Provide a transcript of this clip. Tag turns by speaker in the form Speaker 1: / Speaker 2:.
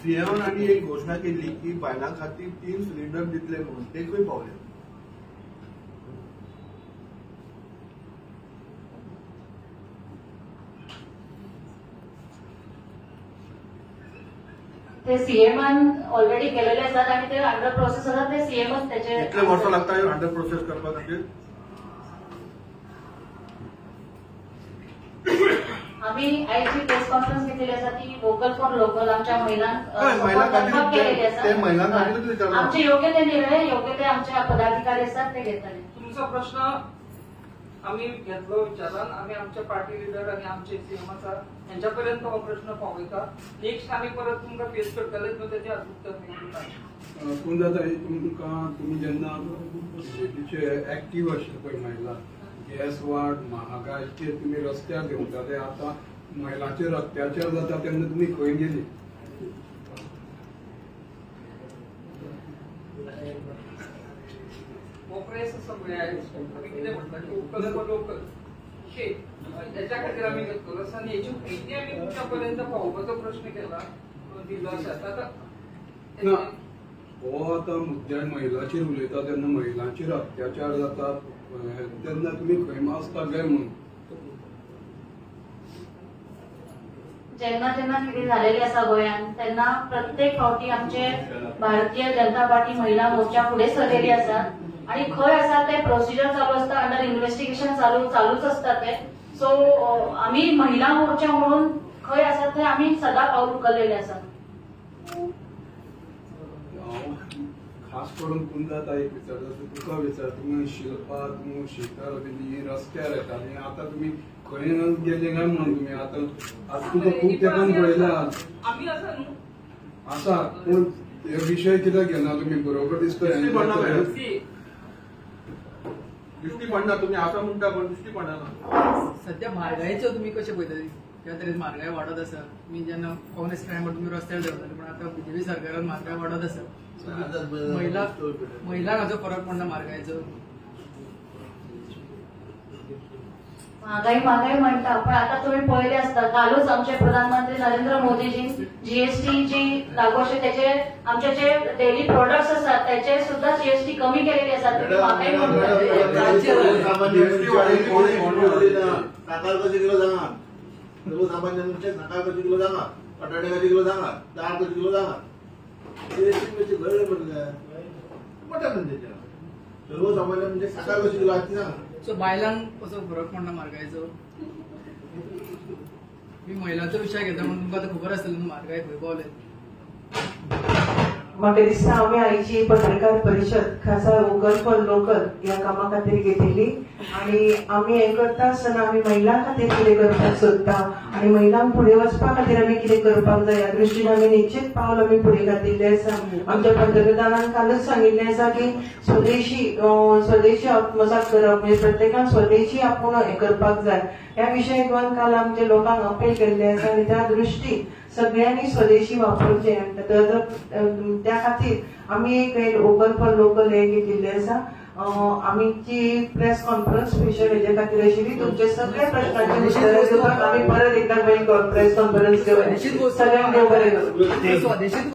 Speaker 1: सीएमआंनी एक घोषणा केली की बायलां खातीर 3 सिलिंडर दितले म्हणून ते खंय पावले?
Speaker 2: ते सीएमआन ऑलरेडी केलेले असतात आणि ते अंडर प्रोसेस असतात. ते सीएमच त्याचे
Speaker 1: कितले वर्सां लागता अंडर प्रोसेस करपा खातीर?
Speaker 2: आम्ही आयची प्रेस कॉन्फरन्स घेतलेली असा ती वोकल फॉर लोकल आमच्या महिलांना केलेली असतात. आमचे योग्य ते निर्णय योग्य ते आमच्या पदाधिकारी असतात ते घेतले.
Speaker 3: तुमचा प्रश्न आम्ही घेतलो विचारान आम्ही आमच्या पार्टी लिडर आणि आमचे सीएमचा यांच्यापर्यंत हो प्रश्न पावयता. नेक्स्ट आम्ही परत तुमका फेस करतले तो त्याचे उत्तर मेळटा.
Speaker 4: पूण जाता तुमकां तुमी जेन्ना ऍक्टिव्ह आशिल्ले पळय महिला गॅस वाड महागायचेर तुमी रस्त्यार देंवता ते आतां महिलांचेर अत्याचार जाता तेन्ना तुमी खंय गेली?
Speaker 3: प्रेस सगळे आम्ही किती म्हटलं की वोकल लोकल त्याच्या खातीर आम्ही घेतलो आणि याची माहिती आम्ही तुमच्यापर्यंत पावोवपाचो प्रश्न केला दिलो आसा.
Speaker 4: हो आता मुद्द्यार महिलांचेर उलयता तेन्ना महिलांचेर अत्याचार जाता तेन्ना तुमी खंय मागता काय म्हणून?
Speaker 2: जेन्ना जेन्ना कितें झालेली आसा गोंयांत तेन्ना प्रत्येक फावटी आमचे भारतीय जनता पार्टी महिला मोर्चा फुडें सरलेली आसात आणि खंय आसा ते प्रोसिजर चालू असता अंडर इन्व्हेस्टिगेशन चालूच असता ते. सो आम्ही महिला मोर्चा म्हणून खंय आसा ते आम्ही सदां पावल उखललेले आसात.
Speaker 4: खास करून पुंजात एक विचारता तुका विचार तुम्ही शिल्पा तुम्ही शिकार बी रस्त्यार येता आणि आता तुम्ही खंय गेले काय म्हणून तुम्ही आता तुका खूप तेपान पळयला आसा पूण हे विषय कित्याक घेना तुम्ही बरोबर दिसता
Speaker 1: दृष्टी पडना तुम्ही आता म्हणटा पण दृष्टी पडना.
Speaker 5: सध्या म्हारगायेचो तुम्ही कशें पळयता? त्या तरेन म्हारगाय वाडत आसा. तुम्ही जेन्ना काँग्रेस टायमार तुम्ही रस्त्यार देंवताले पण आता बीजेपी सरकारान म्हारगाय वाडत आसा. महिलांक हाचो फरक पडना म्हारगायेचो?
Speaker 2: महागाई म्हणटा पण आता तुम्ही पळयले असता कालूच आमचे प्रधानमंत्री नरेंद्र मोदीजी जीएसटी जी लागू असे त्याचे आमचे जे डेली प्रोडक्ट्स असतात त्याचे सुद्धा जीएसटी कमी केलेली असतात. महागाई
Speaker 6: साखर कशी किलो सांगा, सर्वसामान्यांचे साखर कशी किलो सांगा, बटाटे कशी किलो सांगा, डाळ कशी किलो सांगा. जीएसटी गळे म्हणलं मोठ्या म्हणजे सर्वसामान्य म्हणजे साखर कशी किलो असते सांगा.
Speaker 5: सो बायलांक कसो फरक पडना म्हारगायेचो? मी महिलांचो विषय घेता म्हणून तुमकां आतां खबर आसतली म्हारगाय खंय पावले.
Speaker 7: म्हाका दिसता आम्ही आयची पत्रकार परिषद खासा वोकल फॉर लोकल या कामा खातीर घेतिल्ली आणि आम्ही हे करता आसतना आम्ही महिलां खातीर कितें करपाक सोदता आणि महिलांक फुडें वचपा खातीर आम्ही कितें करपाक जाय ह्या दृश्टीन आम्ही निश्चित पावल आम्ही फुडें घातिल्ले आसा. आमच्या पंतप्रधानान कालच सांगिल्लें आसा की स्वदेशी आत्मसात करप म्हणजे प्रत्येकान स्वदेशी आपूण हे करपाक जाय. ह्या विशयाक काल आमच्या लोकांक अपील केल्ले आसा आणि त्या दृष्टीन सगळ्यांनी स्वदेशी वापरचे त्या खातीर आम्ही एक वोकल फॉर लोकल हे घेतिल्ले आसा. आमची प्रेस कॉन्फरन्स स्पेशल हेजे खातीर आशिल्ली. तुमचे सगळे प्रश्नांची उत्तरां दिवपाक आम्ही परत एकदा प्रेस कॉन्फरन्स घेवन सगळ्यांक देव बरें करूं.